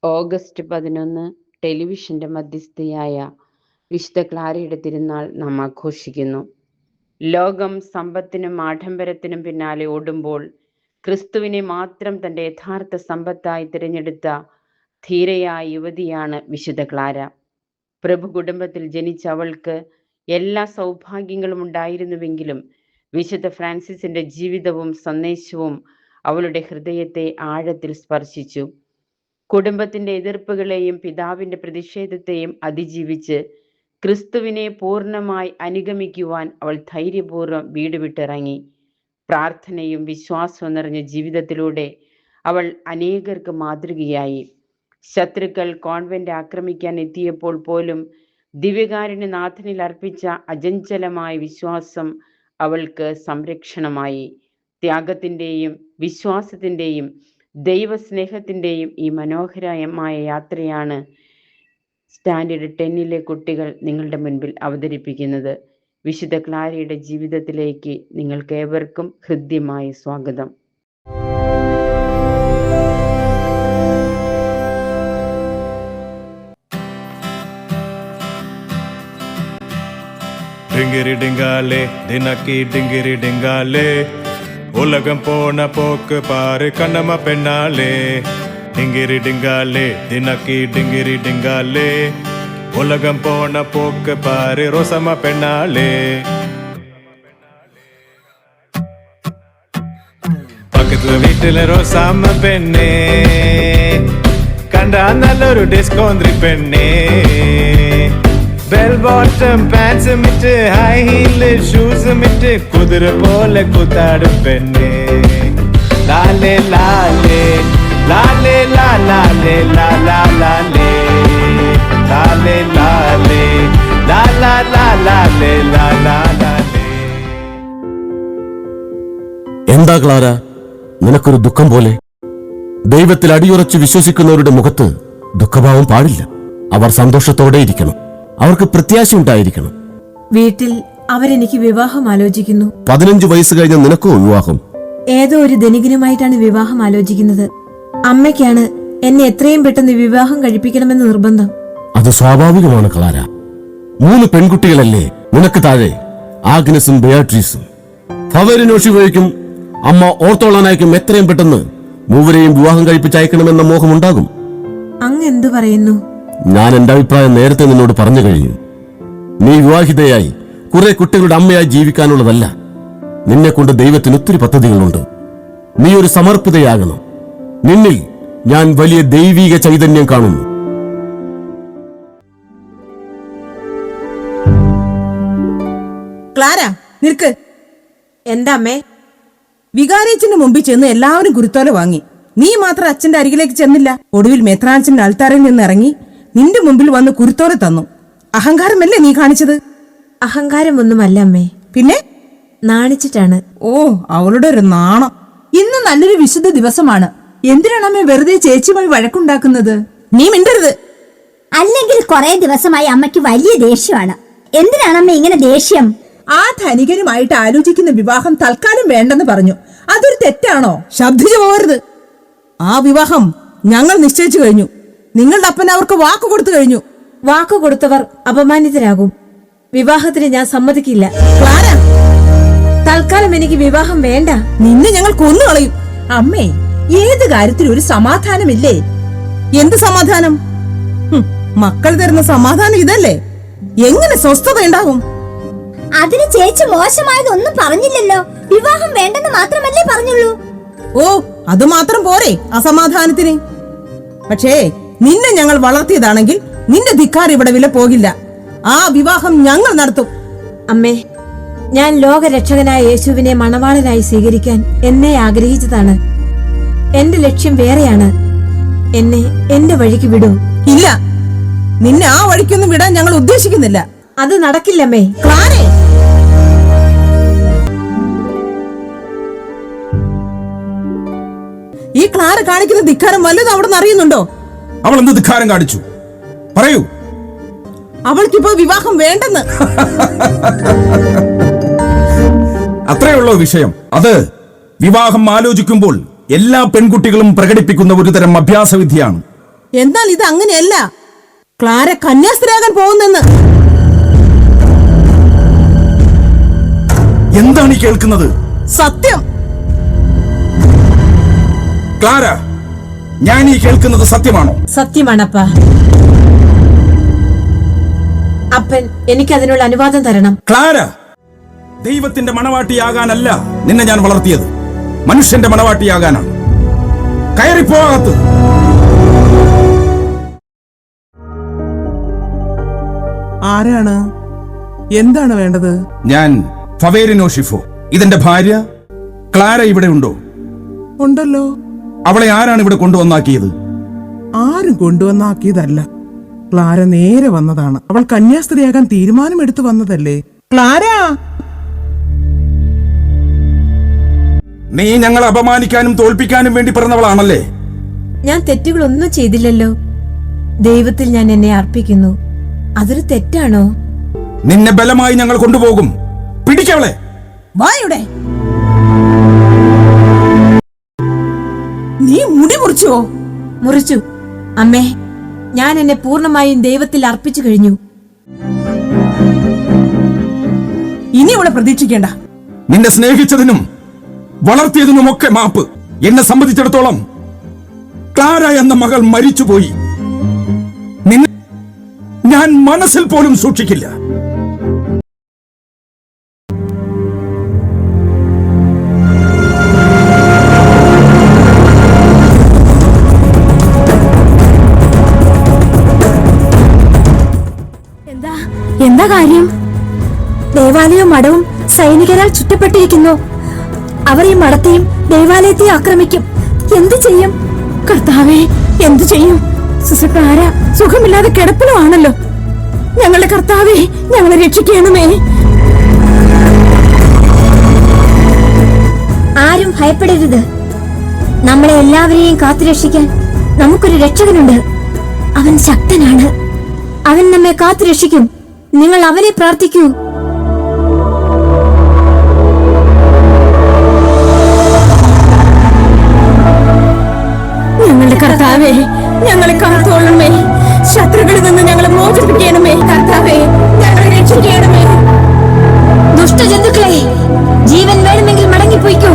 August 11 ടെലിവിഷന്റെ മധ്യസ്ഥയായ വിശുദ്ധ ക്ലാരയുടെ തിരുനാൾ നാം ആഘോഷിക്കുന്നു. ലോകം സമ്പത്തിനും ആഡംബരത്തിനും പിന്നാലെ ഓടുമ്പോൾ ക്രിസ്തുവിനെ മാത്രം തൻ്റെ യഥാർത്ഥ സമ്പത്തായി തിരഞ്ഞെടുത്ത ധീരയായ യുവതിയാണ് വിശുദ്ധ ക്ലാര. പ്രഭു കുടുംബത്തിൽ ജനിച്ച അവൾക്ക് എല്ലാ സൗഭാഗ്യങ്ങളും ഉണ്ടായിരുന്നുവെങ്കിലും വിശുദ്ധ ഫ്രാൻസിസിന്റെ ജീവിതവും സന്ദേശവും അവളുടെ ഹൃദയത്തെ ആഴത്തിൽ സ്പർശിച്ചു. കുടുംബത്തിന്റെ എതിർപ്പുകളെയും പിതാവിന്റെ പ്രതിഷേധത്തെയും അതിജീവിച്ച് ക്രിസ്തുവിനെ പൂർണ്ണമായി അനുഗമിക്കുവാൻ അവൾ ധൈര്യപൂർവ്വം വീട് വിട്ടിറങ്ങി. പ്രാർത്ഥനയും വിശ്വാസവും നിറഞ്ഞ ജീവിതത്തിലൂടെ അവൾ അനേകർക്ക് മാതൃകയായി. ശത്രുക്കൾ കോൺവെന്റ് ആക്രമിക്കാൻ എത്തിയപ്പോൾ പോലും ദിവ്യകാരുണ്യനാഥനിൽ അർപ്പിച്ച അചഞ്ചലമായ വിശ്വാസം അവൾക്ക് സംരക്ഷണമായി. ത്യാഗത്തിൻ്റെയും വിശ്വാസത്തിൻ്റെയും ദൈവസ്നേഹത്തിൻ്റെയും ഈ മനോഹരമായ യാത്രയാണ് സ്റ്റാൻഡേർഡ് 10 കുട്ടികൾ നിങ്ങളുടെ മുൻപിൽ അവതരിപ്പിക്കുന്നത്. വിശുദ്ധ ക്ലാരയുടെ ജീവിതത്തിലേക്ക് നിങ്ങൾക്കേവർക്കും ഹൃദ്യമായ സ്വാഗതം. டிங்கிரி டிங்காலே தினக்கி டிங்கிரி டிங்காலே உலகம் போன போக்கு பாரு கண்ணம்மா பெண்ணாலே. டிங்கிரி டிங்காலே தினக்கி டிங்கிரி டிங்காலே உலகம் போன போக்கு பாரு ரோசம்மா பெண்ணாலே. பக்கத்துல வீட்டுல ரோசாம பெண்ணே കണ്ടാ നല്ലൊരു ഡിസ്കോന്ത്രി പെണ്ണേ. ബെൽ ബോട്ടം പാൻസും ഇട്ട് ഹൈ ഹീല് ഷൂസും ഇട്ട് കുതിര പോലെ കുത്താടും പെണ്ണേ. ലാലേ ലാലേ ലാലേ ലാലേ ലാലാ ലാലേ ലാലേ ലാലേ ലാലാ ലാലേ ലാലാ ലാലേ. എന്താ ക്ലാര, നിനക്കൊരു ദുഃഖം പോലെ? ദൈവത്തിൽ അടിയുറച്ച് വിശ്വസിക്കുന്നവരുടെ മുഖത്ത് ദുഃഖഭാവം പാടില്ല. അവർ സന്തോഷത്തോടെ ഇരിക്കണം. അവർക്ക് പ്രത്യാശ ഉണ്ടായിരിക്കണം. വീട്ടിൽ അവരെനിക്ക് വിവാഹം ആലോചിക്കുന്നു. 15 വയസ്സ് കഴിഞ്ഞ നിനക്കോ വിവാഹം? ഏതോ ഒരു ധനികനുമായിട്ടാണ് വിവാഹം ആലോചിക്കുന്നത്. അമ്മയ്ക്കാണ് എന്നെ എത്രയും പെട്ടെന്ന് വിവാഹം കഴിപ്പിക്കണമെന്ന് നിർബന്ധം. അത് സ്വാഭാവികമാണ് ക്ലാര. 3 പെൺകുട്ടികളല്ലേ നിനക്ക് താഴെ? ആഗ്നസും ബെയാട്രീസും ഫവരിനോഷിവയ്ക്കും അമ്മ ഓർത്തോളാനായിരിക്കും. എത്രയും പെട്ടെന്ന് മൂവരെയും വിവാഹം കഴിപ്പിച്ചയക്കണമെന്ന മോഹമുണ്ടാകും. അങ്ങ് എന്തു പറയുന്നു? ഞാൻ എന്റെ അഭിപ്രായം നേരത്തെ നിന്നോട് പറഞ്ഞു കഴിഞ്ഞു. നീ വിവാഹിതയായി കുറെ കുട്ടികളുടെ അമ്മയായി ജീവിക്കാനുള്ളതല്ല. നിന്നെ കൊണ്ട് ദൈവത്തിന് ഒത്തിരി പദ്ധതികളുണ്ട്. നീ ഒരു സമർപ്പിതയാകണം. നിന്നിൽ ഞാൻ വലിയ ദൈവിക ചൈതന്യം കാണുന്നു. ക്ലാര, നിൽക്ക്. എന്താ അമ്മേ? വികാരിയച്ഛന്റെ മുമ്പിൽ ചെന്ന് എല്ലാവരും കുരുത്തോല വാങ്ങി. നീ മാത്രം അച്ഛന്റെ അരികിലേക്ക് ചെന്നില്ല. ഒടുവിൽ മെത്രാനച്ഛന്റെ അൾത്താറിൽ നിന്ന് ഇറങ്ങി നിന്റെ മുമ്പിൽ വന്ന് കുരുത്തോല തന്നു. അഹങ്കാരമല്ലേ നീ കാണിച്ചത്? അഹങ്കാരമൊന്നുമല്ല അമ്മേ. പിന്നെ നാണിച്ചിട്ടാണ്. ഓ, അവളുടെ ഒരു നാണം. ഇന്ന് നല്ലൊരു വിശുദ്ധ ദിവസമാണ്. എന്തിനാണ് അമ്മ വെറുതെ ചേച്ചിയുമായി വഴക്കുണ്ടാക്കുന്നത്? നീ മിണ്ടരുത്. അല്ലെങ്കിൽ കുറെ ദിവസമായി അമ്മയ്ക്ക് വലിയ ദേഷ്യമാണ്. എന്തിനാണ് അമ്മ ഇങ്ങനെ ദേഷ്യം? ആ ധനികനുമായിട്ട് ആലോചിക്കുന്ന വിവാഹം തൽക്കാലം വേണ്ടെന്ന് പറഞ്ഞു. അതൊരു തെറ്റാണോ? ശബ്ദിച്ചു പോകരുത്. ആ വിവാഹം ഞങ്ങൾ നിശ്ചയിച്ചു കഴിഞ്ഞു. നിങ്ങളുടെ അപ്പൻ അവർക്ക് വാക്ക് കൊടുത്തു കഴിഞ്ഞു. വാക്ക് കൊടുത്തവർ അപമാനിതരാകും. വിവാഹത്തിന് ഞാൻ സമ്മതിക്കില്ല. ക്ലാര, തൽക്കാലം എനിക്ക് വിവാഹം വേണ്ട. നിന്നെ ഞങ്ങൾ കൊന്നുകളയും. അമ്മേ, ഏത് കാര്യത്തിൽ ഒരു സമാധാനമില്ലേ? എന്ത് സമാധാനം? മക്കൾ തരുന്ന സമാധാനം ഇതല്ലേ? എങ്ങനെ സ്വസ്ഥത ഉണ്ടാകും? അതിന് ചേച്ചി മോശമായതൊന്നും പറഞ്ഞില്ലല്ലോ. വിവാഹം വേണ്ടെന്ന് മാത്രമല്ലേ പറഞ്ഞുള്ളൂ. ഓ, അത് മാത്രം പോരെ അസമാധാനത്തിന്? പക്ഷേ നിന്നെ ഞങ്ങൾ വളർത്തിയതാണെങ്കിൽ നിന്റെ ധിക്കാർ ഇവിടെ വില പോകില്ല. ആ വിവാഹം ഞങ്ങൾ നടത്തും. അമ്മേ, ഞാൻ ലോകരക്ഷകനായ യേശുവിനെ മണവാളനായി സ്വീകരിക്കാൻ എന്നെ ആഗ്രഹിച്ചതാണ്. എന്റെ ലക്ഷ്യം വേറെയാണ്. എന്നെ എന്റെ വഴിക്ക് വിടൂ. ഇല്ല, നിന്നെ ആ വഴിക്കൊന്നും വിടാൻ ഞങ്ങൾ ഉദ്ദേശിക്കുന്നില്ല. അത് നടക്കില്ലമ്മേ. ക്ലാരേ, ഈ ക്ലാര കാണിക്കുന്ന ധിക്കാരം വല്ലതും അവിടെ നിന്ന് അറിയുന്നുണ്ടോ? അവൾ എന്ത് ധിക്കാരം കാണിച്ചു? പറയൂ. അവൾക്കിപ്പോ വിവാഹം വേണ്ടെന്ന്. അത്രയുള്ളോ വിഷയം? അത് വിവാഹം ആലോചിക്കുമ്പോൾ എല്ലാ പെൺകുട്ടികളും പ്രകടിപ്പിക്കുന്ന ഒരുതരം അഭ്യാസവിദ്യയാണ്. എന്നാൽ ഇത് അങ്ങനെയല്ല. ക്ലാര കന്യാസ്ത്രീയാകാൻ പോകുന്നെന്ന്. എന്താണ് ഈ കേൾക്കുന്നത്? സത്യം. ക്ലാര, ഞാൻ ഈ കേൾക്കുന്നത് സത്യമാണോ? സത്യമാണപ്പാ. അപ്പൻ എനിക്കതിനുള്ള അനുവാദം തരണം. ക്ലാര, ദൈവത്തിന്റെ മണവാട്ടിയാകാനല്ല നിന്നെ ഞാൻ വളർത്തിയത്, മനുഷ്യന്റെ മണവാട്ടിയാകാനാണ്. കയറിപ്പോകാത്ത. ആരാണ്? എന്താണ് വേണ്ടത്? ഞാൻ ഫവേരിനോ ഷിഫോ. ഇതെന്റെ ഭാര്യ ക്ലാര ഇവിടെ ഉണ്ടോ? ഉണ്ടല്ലോ. അവളെ ആരാണ് ഇവിടെ കൊണ്ടുവന്നാക്കിയത്? ആരും കൊണ്ടുവന്നാക്കിയതല്ല. ക്ലാര നേരെ വന്നതാണ്. അവൾ കന്യാസ്ത്രീയാകാൻ തീരുമാനമെടുത്തു വന്നതല്ലേ. ക്ലാര, നീ ഞങ്ങളെ അപമാനിക്കാനും തോൽപ്പിക്കാനും വേണ്ടി പിറന്നവളാണല്ലേ? ഞാൻ തെറ്റുകളൊന്നും ചെയ്തില്ലല്ലോ. ദൈവത്തിൽ ഞാൻ എന്നെ അർപ്പിക്കുന്നു. അതൊരു തെറ്റാണോ? നിന്നെ ബലമായി ഞങ്ങൾ കൊണ്ടുപോകും. പിടിക്കവളെ. വായുടെ നീ മുടി മുറിച്ചോ? മുറിച്ചു. അമ്മേ, ഞാൻ എന്നെ പൂർണ്ണമായും ദൈവത്തിൽ അർപ്പിച്ചു കഴിഞ്ഞു. ഇനി അവളെ പ്രതീക്ഷിക്കേണ്ട. നിന്നെ സ്നേഹിച്ചതിനും വളർത്തിയതിനുമൊക്കെ മാപ്പ്. എന്നെ സംബന്ധിച്ചിടത്തോളം ക്ലാര എന്ന മകൾ മരിച്ചുപോയി. നിന്നെ ഞാൻ മനസ്സിൽ പോലും സൂക്ഷിക്കില്ല. എന്താ കാര്യം? ദേവാലയവും മഠവും സൈനികരാൽ ചുറ്റപ്പെട്ടിരിക്കുന്നു. അവർ ഈ മഠത്തെയും ദേവാലയത്തെയും ആക്രമിക്കും. എന്തു ചെയ്യും? കർത്താവേ, എന്തു ചെയ്യും? സുസക്ലാര സുഖമില്ലാതെ കിടപ്പിലുമാണല്ലോ. ഞങ്ങളുടെ കർത്താവേ, ഞങ്ങളെ രക്ഷിക്കണമേ. ആരും ഭയപ്പെടരുത്. നമ്മളെ എല്ലാവരെയും കാത്തുരക്ഷിക്കാൻ നമുക്കൊരു രക്ഷകനുണ്ട്. അവൻ ശക്തനാണ്. അവൻ നമ്മെ കാത്തുരക്ഷിക്കും. നിങ്ങൾ അവനെ പ്രാർത്ഥിക്കൂ. ഞങ്ങളുടെ കർത്താവേ, ഞങ്ങളെ കാത്തോളണമേ. ശത്രുക്കളിൽ നിന്ന് ഞങ്ങളെ മോചിപ്പിക്കണമേ. കർത്താവേ, ഞങ്ങളെ രക്ഷിക്കണമേ. ദുഷ്ടജന്തുക്കളെ, ജീവൻ വേണമെങ്കിൽ മടങ്ങിപ്പോയിക്കോ.